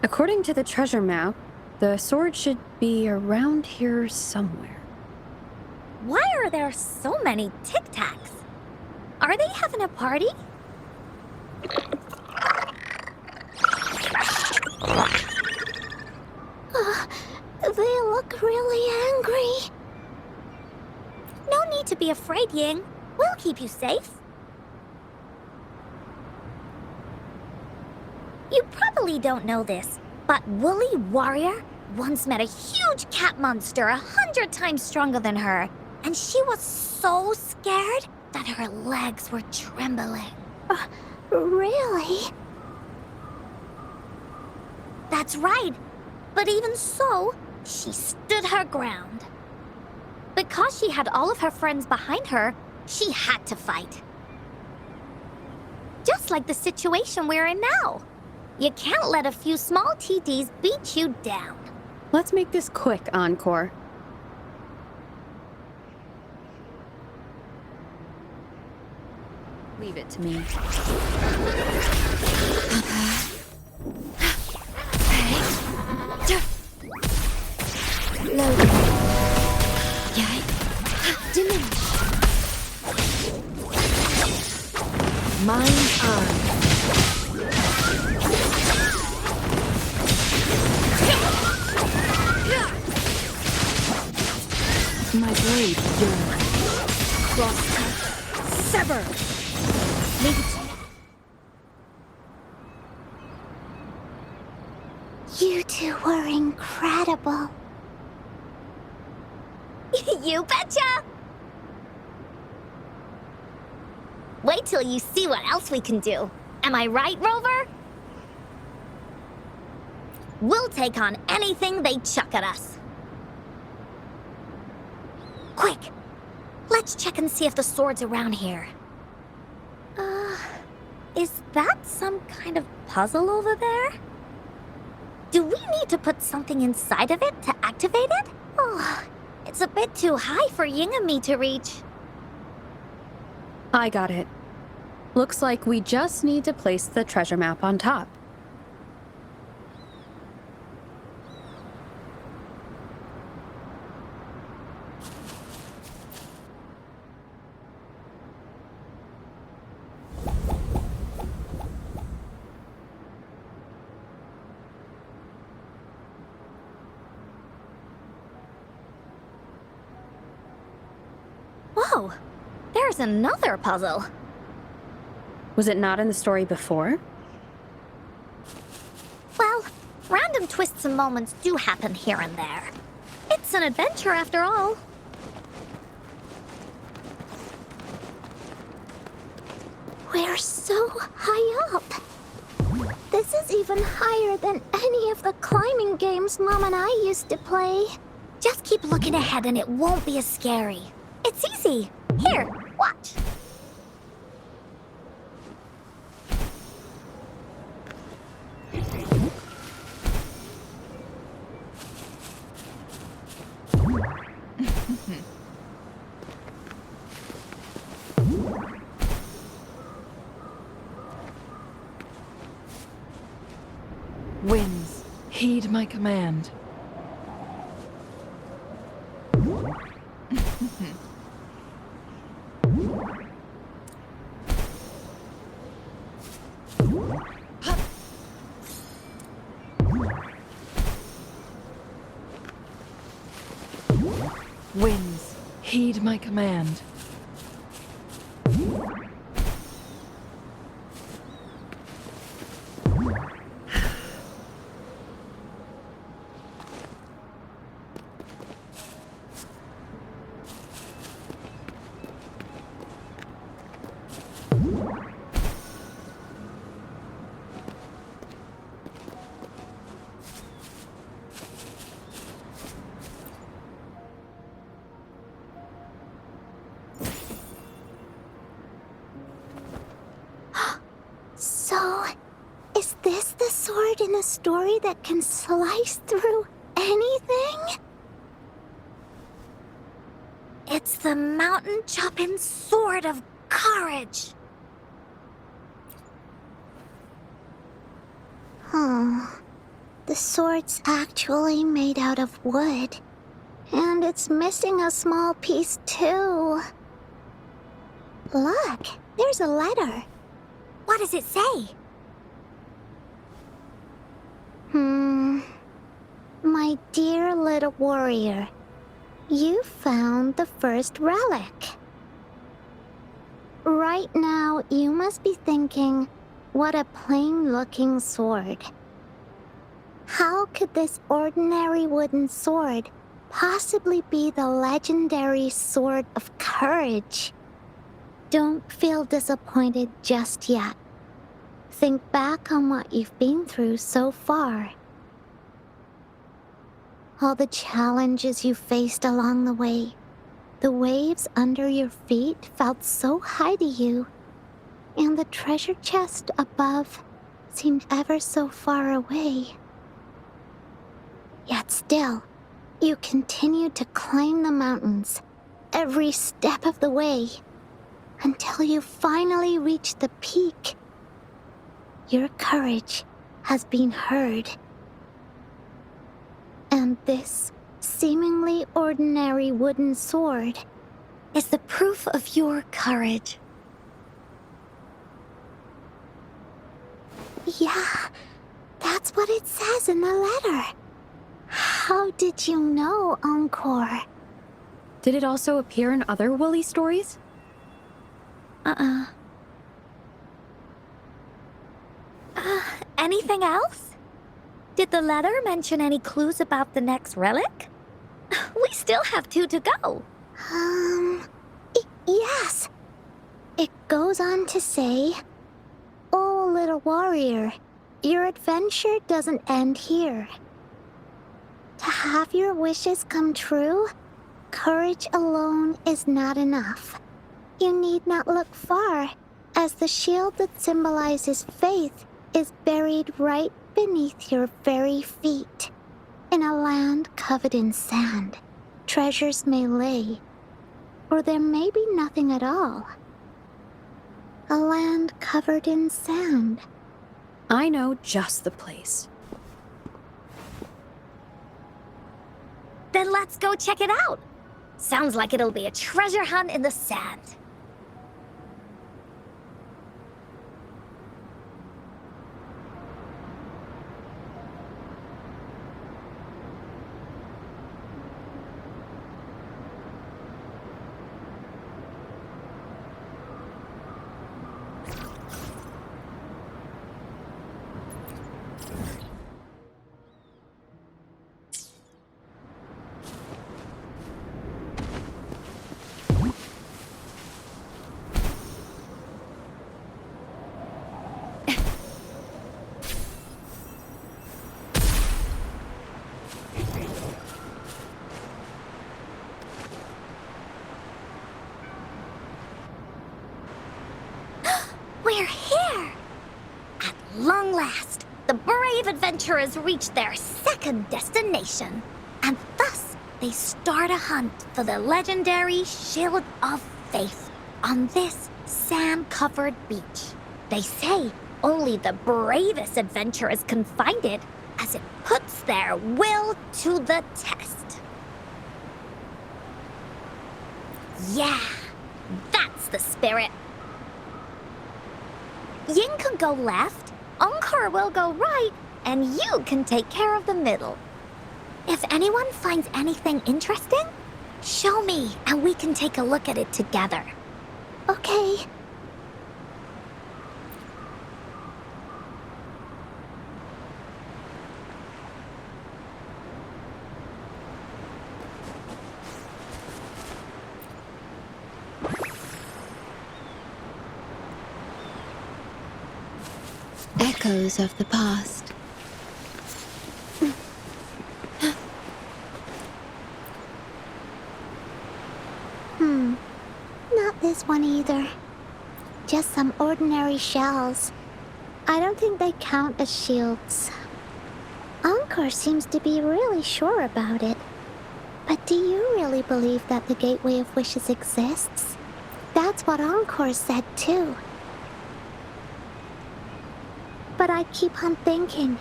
According to the treasure map, the sword should be around here somewhere. Why are there so many Tic Tacs? Are they having a party? They look really angry. No need to be afraid, Ying. We'll keep you safe. You probably don't know this, but Woolly Warrior once met a huge cat monster 100 times stronger than her, and she was so scared that her legs were trembling. Really? That's right. But even so, she stood her ground. Because she had all of her friends behind her, she had to fight. Just like the situation we're in now. You can't let a few small TTs beat you down. Let's make this quick, Encore. Leave it to me. Loading. Yay. Diminish. Mind's eye. My blade yearns. Cross cut. Sever. Leave it to me. You two were incredible. You betcha! Wait till you see what else we can do. Am I right, Rover? We'll take on anything they chuck at us. Quick! Let's check and see if the sword's around here. Is that some kind of puzzle over there? Do we need to put something inside of it to activate it? Oh, it's a bit too high for Ying and me to reach. I got it. Looks like we just need to place the treasure map on top. Whoa, there's another puzzle. Was it not in the story before? Well, random twists and moments do happen here and there. It's an adventure after all. We're so high up. This is even higher than any of the climbing games Mom and I used to play. Just keep looking ahead and it won't be as scary. It's easy. Here, watch. Winds, heed my command. Winds, heed my command. So, is this the sword in the story that can slice through anything? It's the mountain-chopping sword of courage. sword's actually made out of wood. And it's missing a small piece, too. Look, there's a letter. What does it say? My dear little warrior, you found the first relic. Right now, you must be thinking, what a plain-looking sword. How could this ordinary wooden sword possibly be the legendary Sword of Courage? Don't feel disappointed just yet. Think back on what you've been through so far. All the challenges you faced along the way. The waves under your feet felt so high to you, and the treasure chest above seemed ever so far away. Yet still, you continued to climb the mountains, every step of the way, until you finally reached the peak. Your courage has been heard. And this seemingly ordinary wooden sword Is the proof of your courage. Yeah, that's what it says in the letter. How did you know, Encore? Did it also appear in other Woolly stories? Anything else? Did the letter mention any clues about the next relic? We still have 2 to go. Yes. It goes on to say, "Oh, little warrior, your adventure doesn't end here. To have your wishes come true, courage alone is not enough. You need not look far, as the shield that symbolizes faith is buried right beneath your very feet. In a land covered in sand, treasures may lay, or there may be nothing at all. A land covered in sand." I know just the place. Then let's go check it out. Sounds like it'll be a treasure hunt in the sand. We're here! At long last, the brave adventurers reach their second destination. And thus, they start a hunt for the legendary Shield of Faith on this sand-covered beach. They say only the bravest adventurers can find it, as it puts their will to the test. Yeah, that's the spirit. Yin can go left, Encore will go right, and you can take care of the middle. If anyone finds anything interesting, show me and we can take a look at it together. Okay. Echoes of the past. Not this one either. Just some ordinary shells. I don't think they count as shields. Encore seems to be really sure about it. But do you really believe that the Gateway of Wishes exists? That's what Encore said too. But I keep on thinking,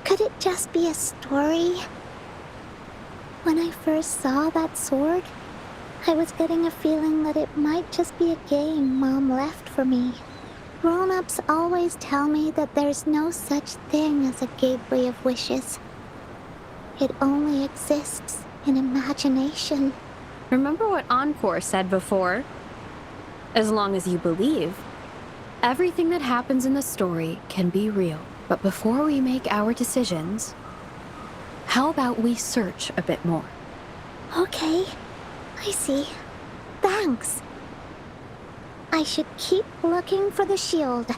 Could it just be a story? When I first saw that sword, I was getting a feeling that it might just be a game Mom left for me. Grown-ups always tell me that there's no such thing as a gateway of wishes. It only exists in imagination. Remember what Encore said before? As long as you believe, everything that happens in the story can be real. But before we make our decisions, how about we search a bit more? Okay, I see. Thanks. I should keep looking for the shield.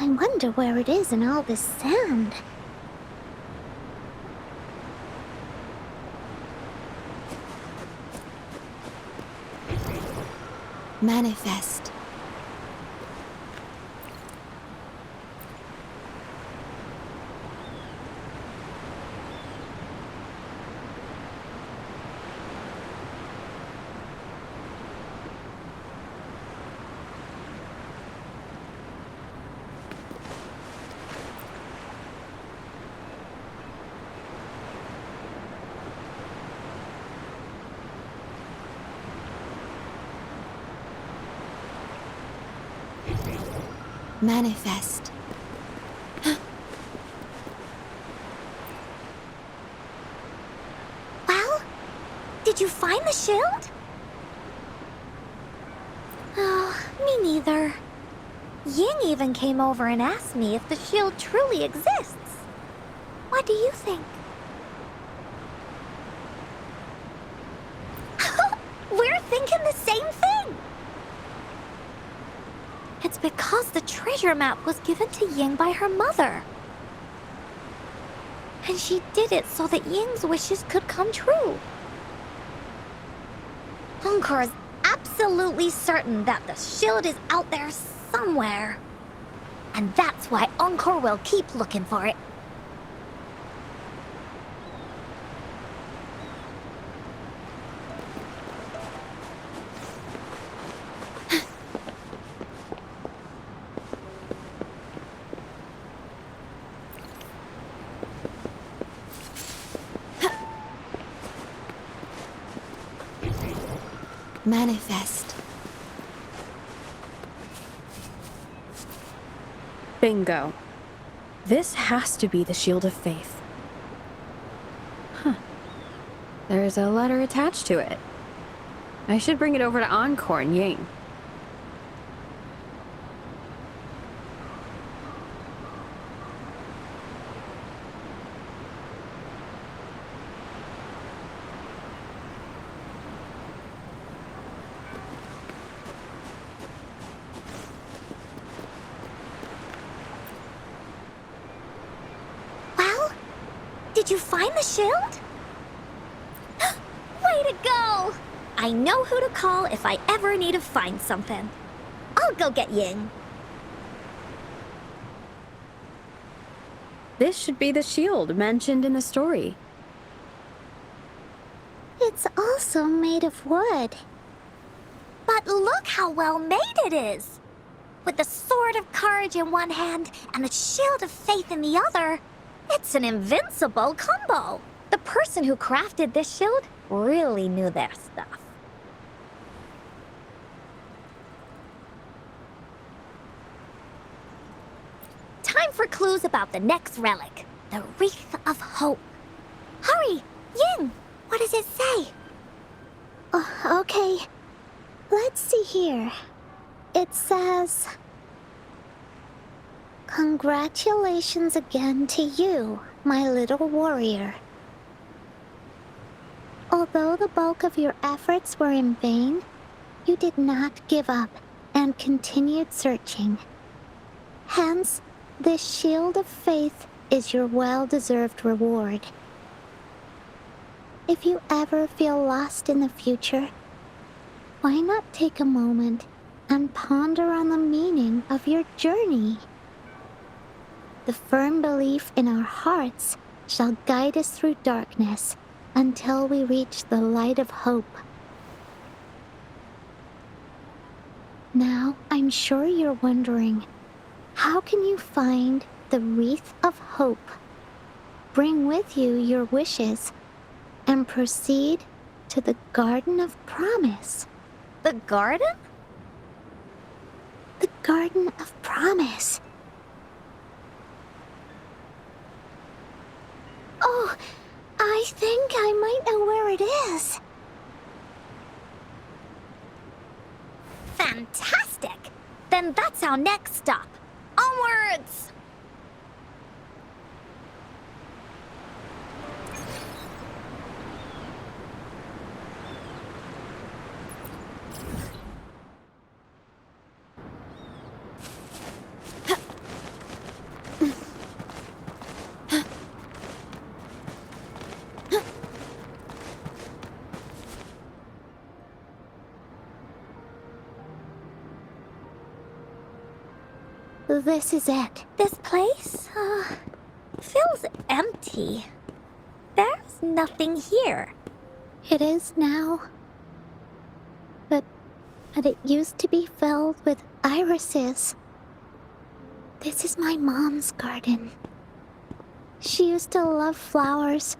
I wonder where it is in all this sand. Manifest. Manifest. Well, did you find the shield? Oh, me neither. Ying even came over and asked me if the shield truly exists. What do you think? We're thinking the same thing! It's because the treasure map was given to Ying by her mother. And she did it so that Ying's wishes could come true. Encore is absolutely certain that the shield is out there somewhere. And that's why Encore will keep looking for it. Manifest. Bingo. This has to be the Shield of Faith. Huh. There's a letter attached to it. I should bring it over to Encore and Ying. Did you find the shield? Way to go! I know who to call if I ever need to find something. I'll go get Ying. This should be the shield mentioned in the story. It's also made of wood. But look how well made it is! With the sword of courage in one hand and the shield of faith in the other, it's an invincible combo. The person who crafted this shield really knew their stuff. Time for clues about the next relic, the Wreath of Hope. Hurry, Ying! What does it say? Oh, okay. Let's see here. It says... Congratulations again to you, my little warrior. Although the bulk of your efforts were in vain, you did not give up and continued searching. Hence, this shield of faith is your well-deserved reward. If you ever feel lost in the future, why not take a moment and ponder on the meaning of your journey? The firm belief in our hearts shall guide us through darkness until we reach the light of hope. Now, I'm sure you're wondering, how can you find the Wreath of Hope? bring with you your wishes and proceed to the Garden of Promise. The garden? The Garden of Promise. Oh, I think I might know where it is. Fantastic! Then that's our next stop. Onwards! This is it. This place, feels empty. There's nothing here. It is now. But it used to be filled with irises. This is my mom's garden. She used to love flowers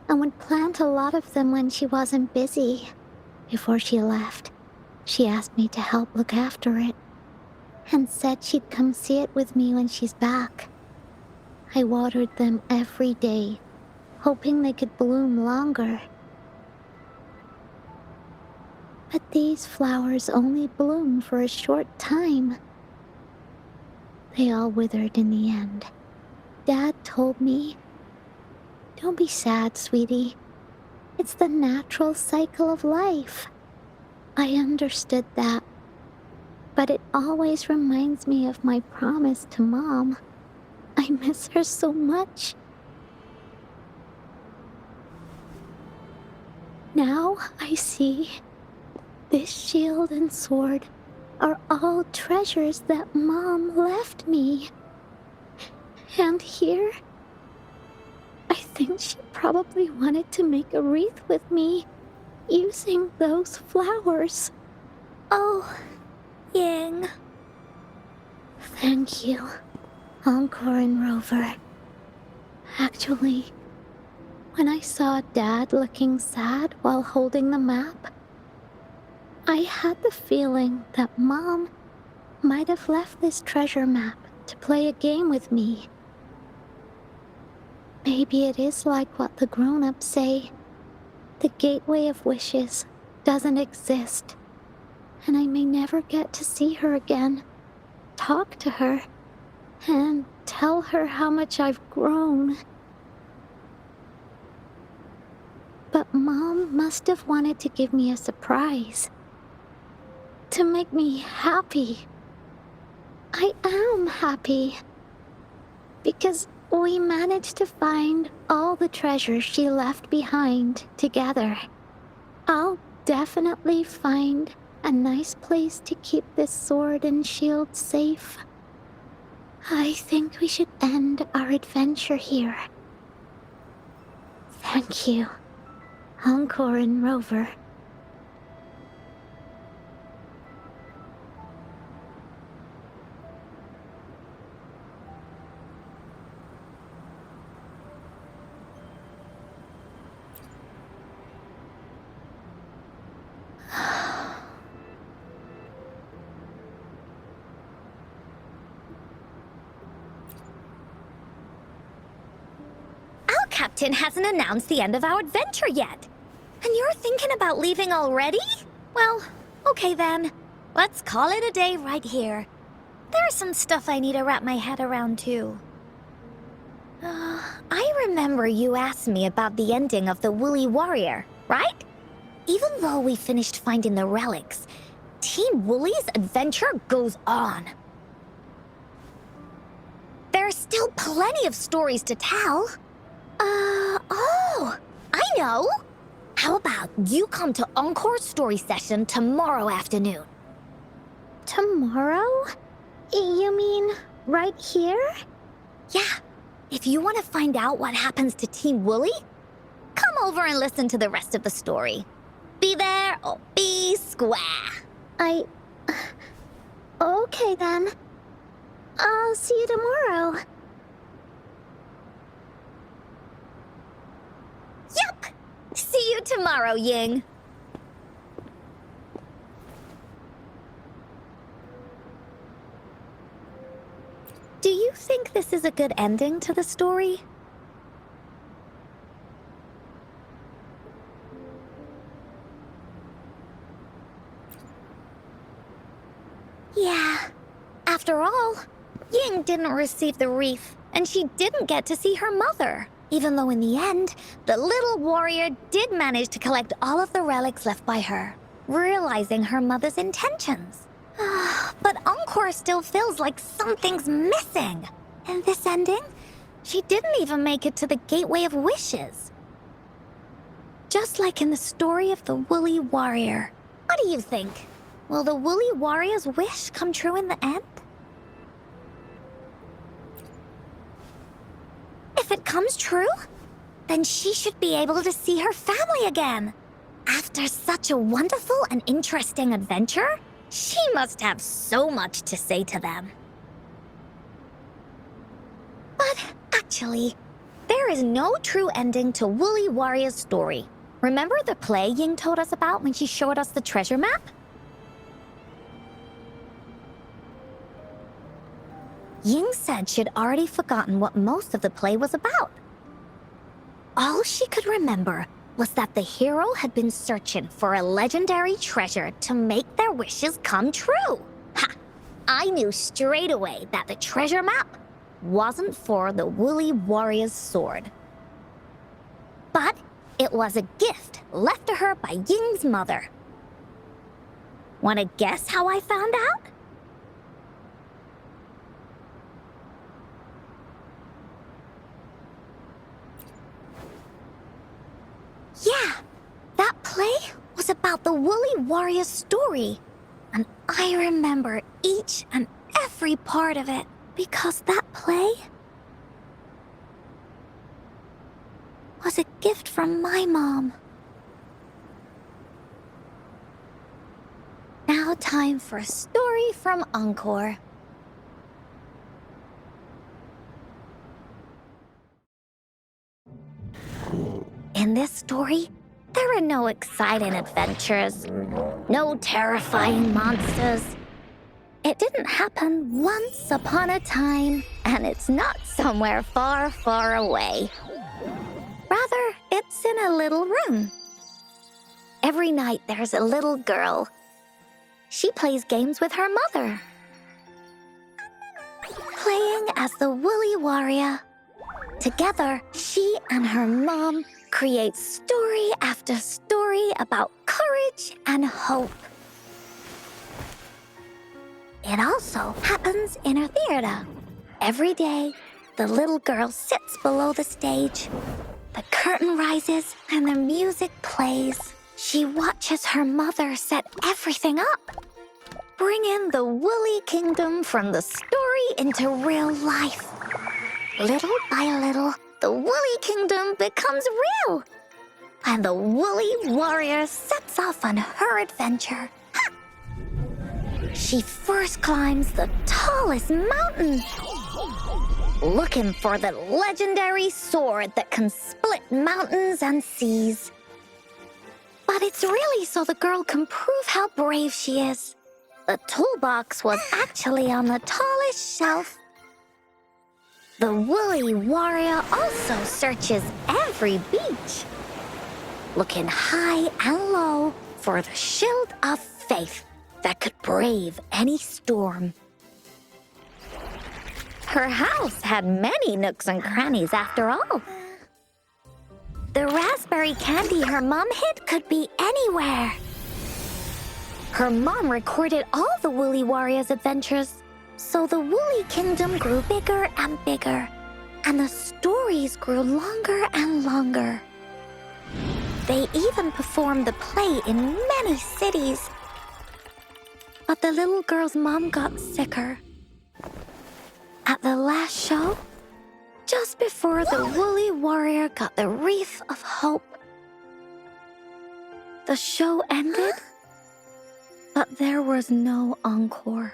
and would plant a lot of them when she wasn't busy. Before she left, she asked me to help look after it and said she'd come see it with me when she's back. I watered them every day, hoping they could bloom longer. But these flowers only bloom for a short time. They all withered in the end. Dad told me, "Don't be sad, sweetie. It's the natural cycle of life." I understood that, but it always reminds me of my promise to Mom. I miss her so much. Now I see this shield and sword are all treasures that Mom left me. And here, I think she probably wanted to make a wreath with me using those flowers. Oh, Ying. Thank you, Encore and Rover. Actually, when I saw Dad looking sad while holding the map, I had the feeling that Mom might have left this treasure map to play a game with me. Maybe it is like what the grown-ups say. The Gateway of Wishes doesn't exist, and I may never get to see her again, talk to her, and tell her how much I've grown. But Mom must have wanted to give me a surprise. To make me happy. I am happy. Because we managed to find all the treasures she left behind together. I'll definitely find a nice place to keep this sword and shield safe. I think we should end our adventure here. Thank you, Encore and Rover. Captain hasn't announced the end of our adventure yet. And you're thinking about leaving already? Well, okay then. Let's call it a day right here. There's some stuff I need to wrap my head around too. I remember you asked me about the ending of the Woolly Warrior, right? Even though we finished finding the relics, Team Woolly's adventure goes on. There's still plenty of stories to tell. Oh, I know! How about you come to Encore's story session tomorrow afternoon? Tomorrow? You mean right here? Yeah, if you want to find out what happens to Team Woolly, come over and listen to the rest of the story. Be there or be square. Okay then. I'll see you tomorrow. See you tomorrow, Ying. Do you think this is a good ending to the story? Yeah. After all, Ying didn't receive the wreath, and she didn't get to see her mother. Even though in the end, the little warrior did manage to collect all of the relics left by her, realizing her mother's intentions. But Encore still feels like something's missing. In this ending, she didn't even make it to the Gateway of Wishes. Just like in the story of the Woolly Warrior. What do you think? Will the Woolly Warrior's wish come true in the end? If it comes true, then she should be able to see her family again. After such a wonderful and interesting adventure, she must have so much to say to them. But actually, there is no true ending to Woolly Warrior's story. Remember the play Ying told us about when she showed us the treasure map? Ying said she'd already forgotten what most of the play was about. All she could remember was that the hero had been searching for a legendary treasure to make their wishes come true. Ha! I knew straight away that the treasure map wasn't for the Woolly Warrior's sword. But it was a gift left to her by Ying's mother. Wanna guess how I found out? Yeah, that play was about the Woolly Warrior's story. And I remember each and every part of it because that play was a gift from my mom. Now time for a story from Encore. In this story, there are no exciting adventures, no terrifying monsters. It didn't happen once upon a time, and it's not somewhere far, far away. Rather, it's in a little room. Every night there's a little girl. She plays games with her mother, playing as the Woolly Warrior. Together, she and her mom create story after story about courage and hope. It also happens in her theater. Every day, the little girl sits below the stage. The curtain rises and the music plays. She watches her mother set everything up, bringing the Woolly Kingdom from the story into real life. Little by little, the Woolly Kingdom becomes real, and the Woolly Warrior sets off on her adventure. Ha! She first climbs the tallest mountain, looking for the legendary sword that can split mountains and seas. But it's really so the girl can prove how brave she is. The toolbox was actually on the tallest shelf. The Woolly Warrior also searches every beach, looking high and low for the shield of faith that could brave any storm. Her house had many nooks and crannies after all. The raspberry candy her mom hid could be anywhere. Her mom recorded all the Woolly Warrior's adventures, so the Woolly Kingdom grew bigger and bigger, and the stories grew longer and longer. They even performed the play in many cities. But the little girl's mom got sicker. At the last show, just before the Woolly Warrior got the wreath of hope, the show ended, but there was no encore.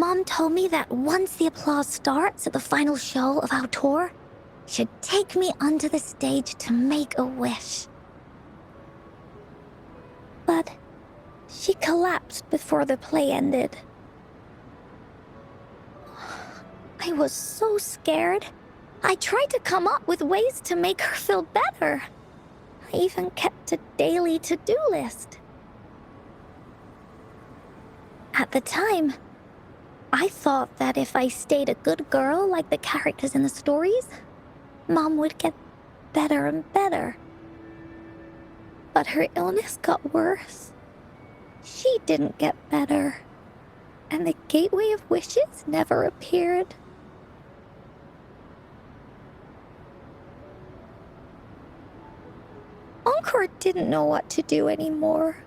Mom told me that once the applause starts at the final show of our tour, she'd take me onto the stage to make a wish. But she collapsed before the play ended. I was so scared. I tried to come up with ways to make her feel better. I even kept a daily to-do list. At the time, I thought that if I stayed a good girl like the characters in the stories, Mom would get better and better. But her illness got worse. She didn't get better, and the Gateway of Wishes never appeared. Encore didn't know what to do anymore.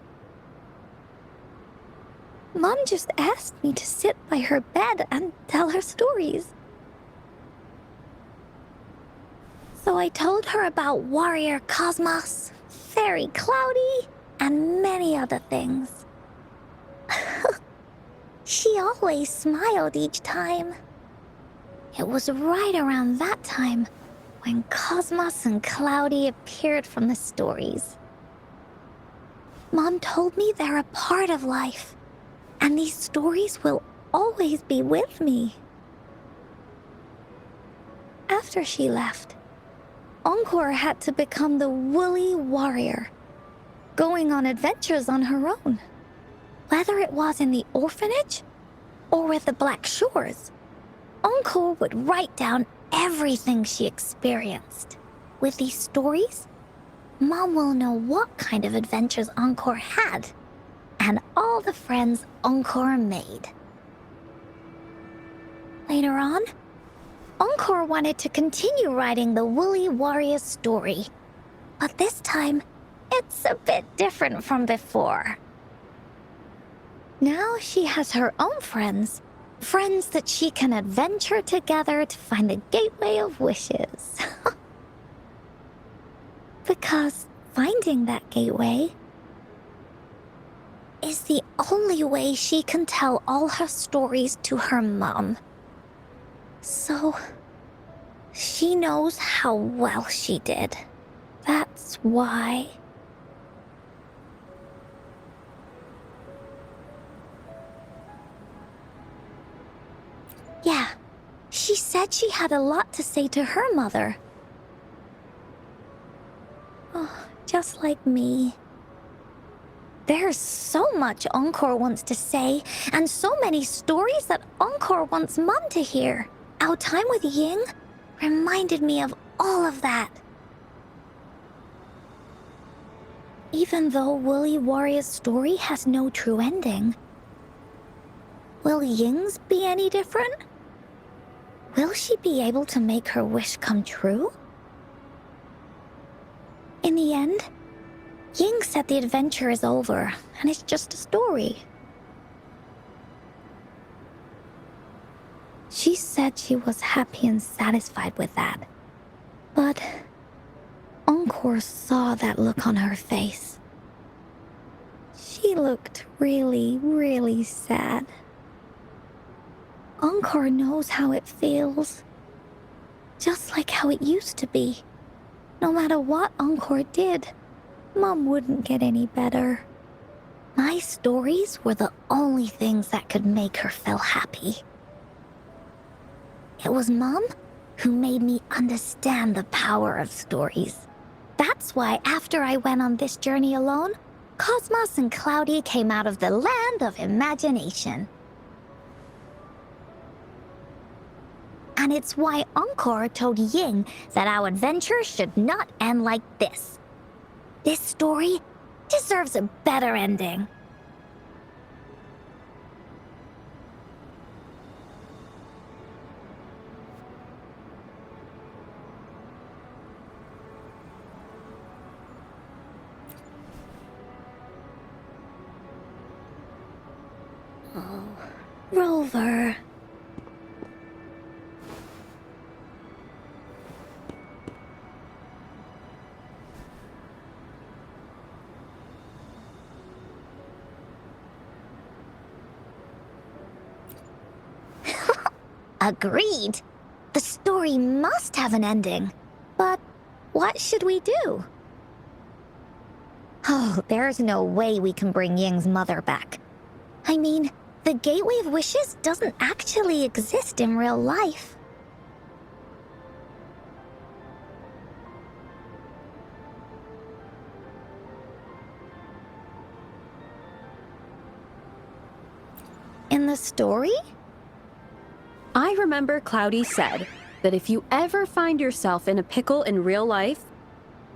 Mom just asked me to sit by her bed and tell her stories. So I told her about Warrior Cosmos, Fairy Cloudy, and many other things. She always smiled each time. It was right around that time when Cosmos and Cloudy appeared from the stories. Mom told me they're a part of life, and these stories will always be with me. After she left, Encore had to become the woolly warrior, going on adventures on her own. Whether it was in the orphanage or with the Black Shores, Encore would write down everything she experienced. With these stories, Mom will know what kind of adventures Encore had and all the friends Encore made. Later on, Encore wanted to continue writing the Woolly Warrior story, but this time, it's a bit different from before. Now she has her own friends that she can adventure together to find the Gateway of Wishes. Because finding that gateway is the only way she can tell all her stories to her mom. So, she knows how well she did. That's why. Yeah, she said she had a lot to say to her mother. Oh, just like me. There's so much Encore wants to say, and so many stories that Encore wants Mom to hear. Our time with Ying reminded me of all of that. Even though Woolly Warrior's story has no true ending, will Ying's be any different? Will she be able to make her wish come true? In the end, Ying said the adventure is over, and it's just a story. She said she was happy and satisfied with that. But Encore saw that look on her face. She looked really, really sad. Encore knows how it feels. Just like how it used to be. No matter what Encore did, Mom wouldn't get any better. My stories were the only things that could make her feel happy. It was Mom who made me understand the power of stories. That's why after I went on this journey alone, Cosmos and Cloudy came out of the land of imagination. And it's why Encore told Ying that our adventure should not end like this. This story deserves a better ending. Oh, Rover. Agreed. The story must have an ending. But what should we do? Oh, there's no way we can bring Ying's mother back. I mean, the Gateway of Wishes doesn't actually exist in real life. In the story? I remember Cloudy said that if you ever find yourself in a pickle in real life,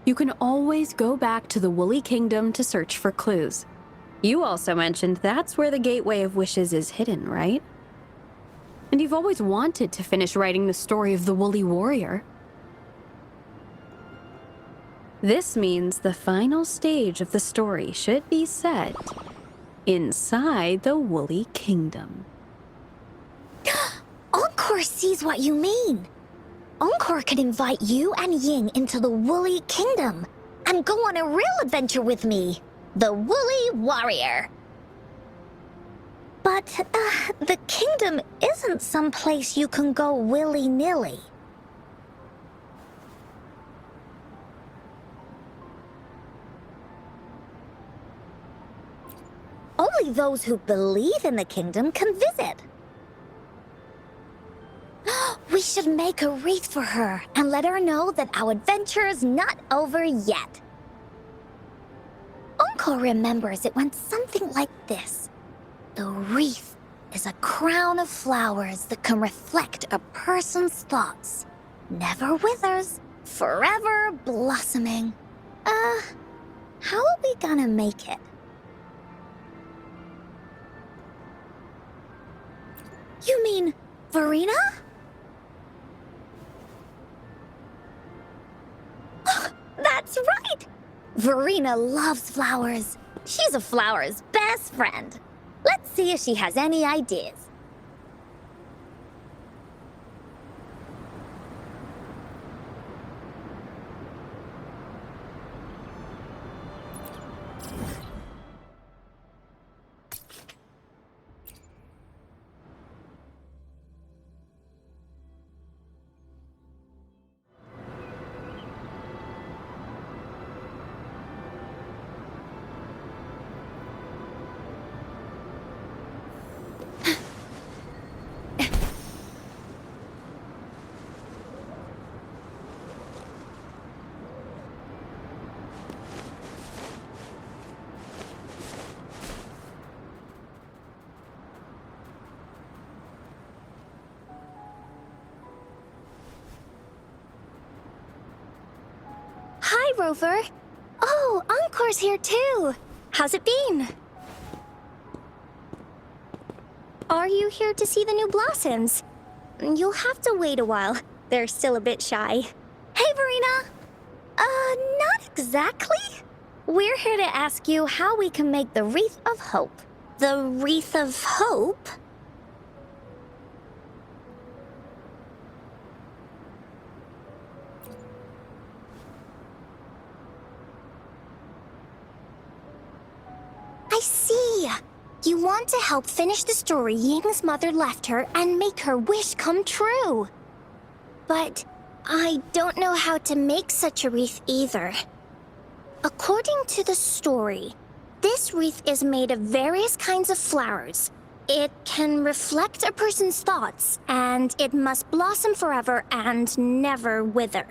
you can always go back to the Woolly Kingdom to search for clues. You also mentioned that's where the Gateway of Wishes is hidden, right? And you've always wanted to finish writing the story of the Woolly Warrior. This means the final stage of the story should be set inside the Woolly Kingdom. Encore sees what you mean. Encore could invite you and Ying into the Woolly Kingdom and go on a real adventure with me, the Woolly Warrior. But the kingdom isn't some place you can go willy-nilly. Only those who believe in the kingdom can visit. We should make a wreath for her and let her know that our adventure is not over yet. Encore remembers it went something like this. The wreath is a crown of flowers that can reflect a person's thoughts. Never withers, forever blossoming. How are we gonna make it? You mean Verena? That's right! Verena loves flowers. She's a flower's best friend. Let's see if she has any ideas. Hi, Rover. Oh, Encore's here too. How's it been? Are you here to see the new blossoms? You'll have to wait a while. They're still a bit shy. Hey, Verena. Not exactly. We're here to ask you how we can make the Wreath of Hope. The Wreath of Hope? I see. You want to help finish the story Ying's mother left her and make her wish come true. But I don't know how to make such a wreath either. According to the story, this wreath is made of various kinds of flowers. It can reflect a person's thoughts, and it must blossom forever and never wither.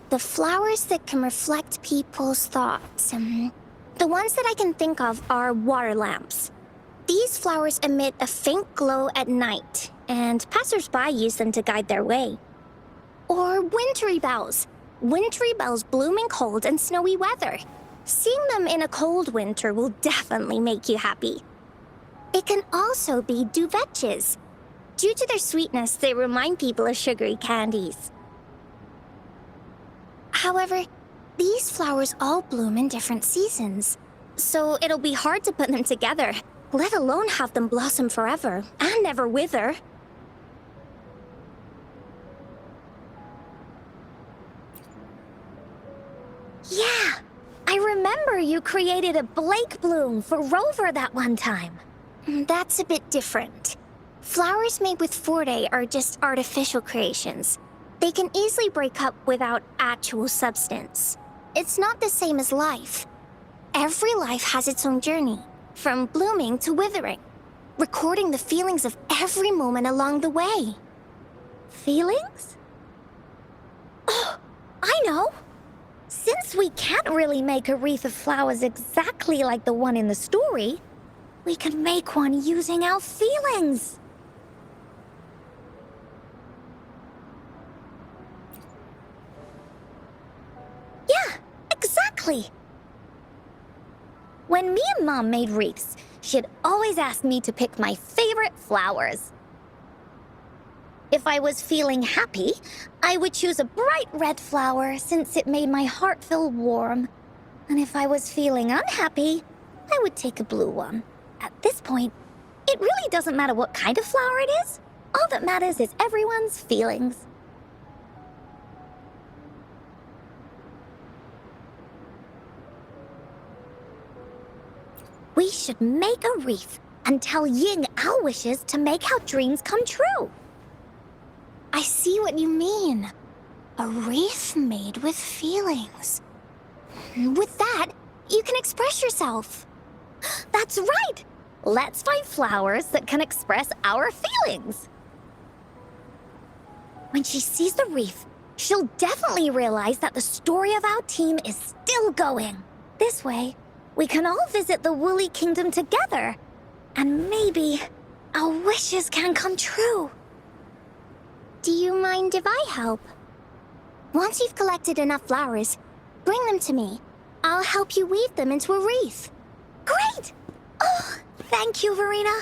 The flowers that can reflect people's thoughts, the ones that I can think of are water lamps. These flowers emit a faint glow at night, and passers-by use them to guide their way. Or wintry bells. Wintry bells bloom in cold and snowy weather. Seeing them in a cold winter will definitely make you happy. It can also be duvetches. Due to their sweetness, they remind people of sugary candies. However, these flowers all bloom in different seasons, so it'll be hard to put them together, let alone have them blossom forever and never wither. Yeah, I remember you created a Blake bloom for Rover that one time. That's a bit different. Flowers made with Forte are just artificial creations. They can easily break up without actual substance. It's not the same as life. Every life has its own journey, from blooming to withering, recording the feelings of every moment along the way. Feelings? Oh, I know! Since we can't really make a wreath of flowers exactly like the one in the story, we can make one using our feelings. Yeah, exactly. When me and Mom made wreaths, she'd always ask me to pick my favorite flowers. If I was feeling happy, I would choose a bright red flower since it made my heart feel warm. And if I was feeling unhappy, I would take a blue one. At this point, it really doesn't matter what kind of flower it is. All that matters is everyone's feelings. We should make a wreath and tell Ying our wishes to make our dreams come true. I see what you mean. A wreath made with feelings. With that, you can express yourself. That's right! Let's find flowers that can express our feelings. When she sees the wreath, she'll definitely realize that the story of our team is still going. This way, we can all visit the Woolly Kingdom together. And maybe our wishes can come true. Do you mind if I help? Once you've collected enough flowers, bring them to me. I'll help you weave them into a wreath. Great! Oh, thank you, Verena.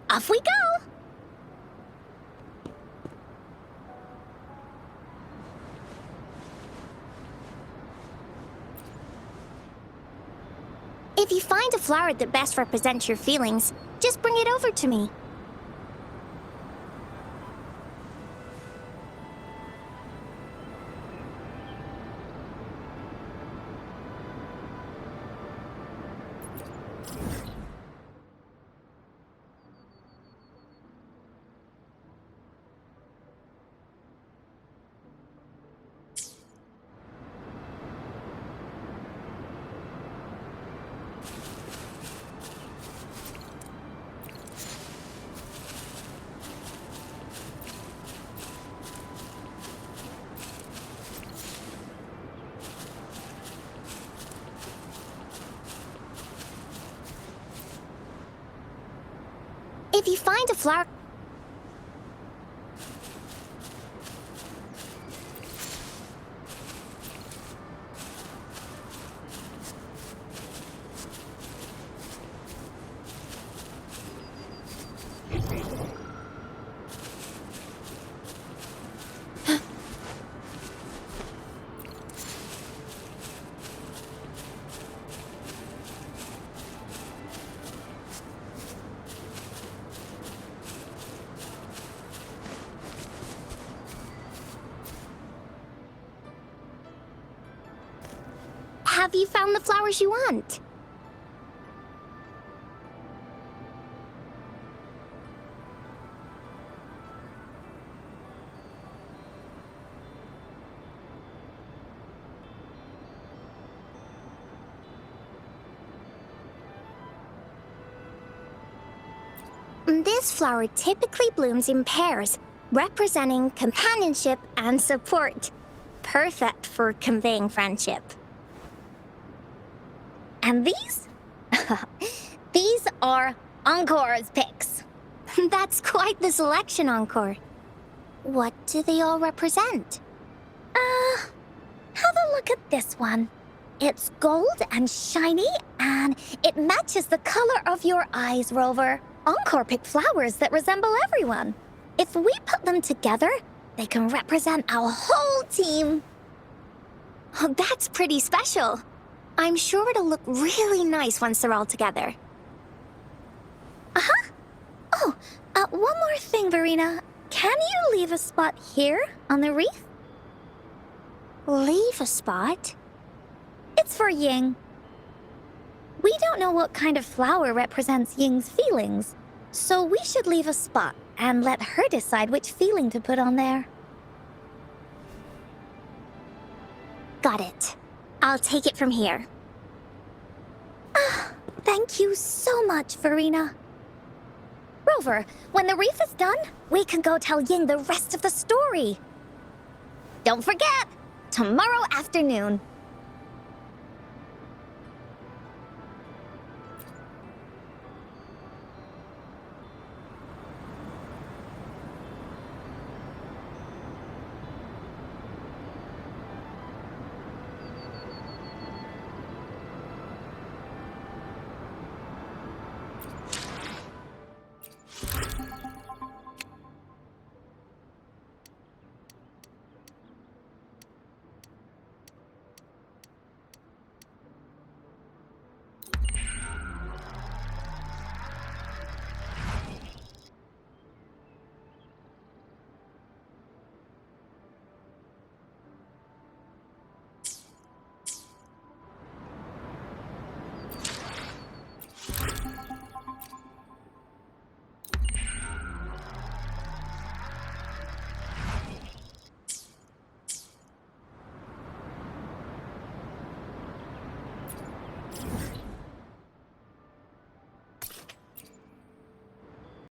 Off we go! If you find a flower that best represents your feelings, just bring it over to me. If you find a flower... Have you found the flowers you want? This flower typically blooms in pairs, representing companionship and support. Perfect for conveying friendship. And these? These are Encore's picks. That's quite the selection, Encore. What do they all represent? Have a look at this one. It's gold and shiny, and it matches the color of your eyes, Rover. Encore picked flowers that resemble everyone. If we put them together, they can represent our whole team. Oh, that's pretty special. I'm sure it'll look really nice once they're all together. Uh-huh. Oh, one more thing, Verena. Can you leave a spot here on the wreath? Leave a spot? It's for Ying. We don't know what kind of flower represents Ying's feelings, so we should leave a spot and let her decide which feeling to put on there. Got it. I'll take it from here. Thank you so much, Farina. Rover, when the reef is done, we can go tell Ying the rest of the story. Don't forget, tomorrow afternoon.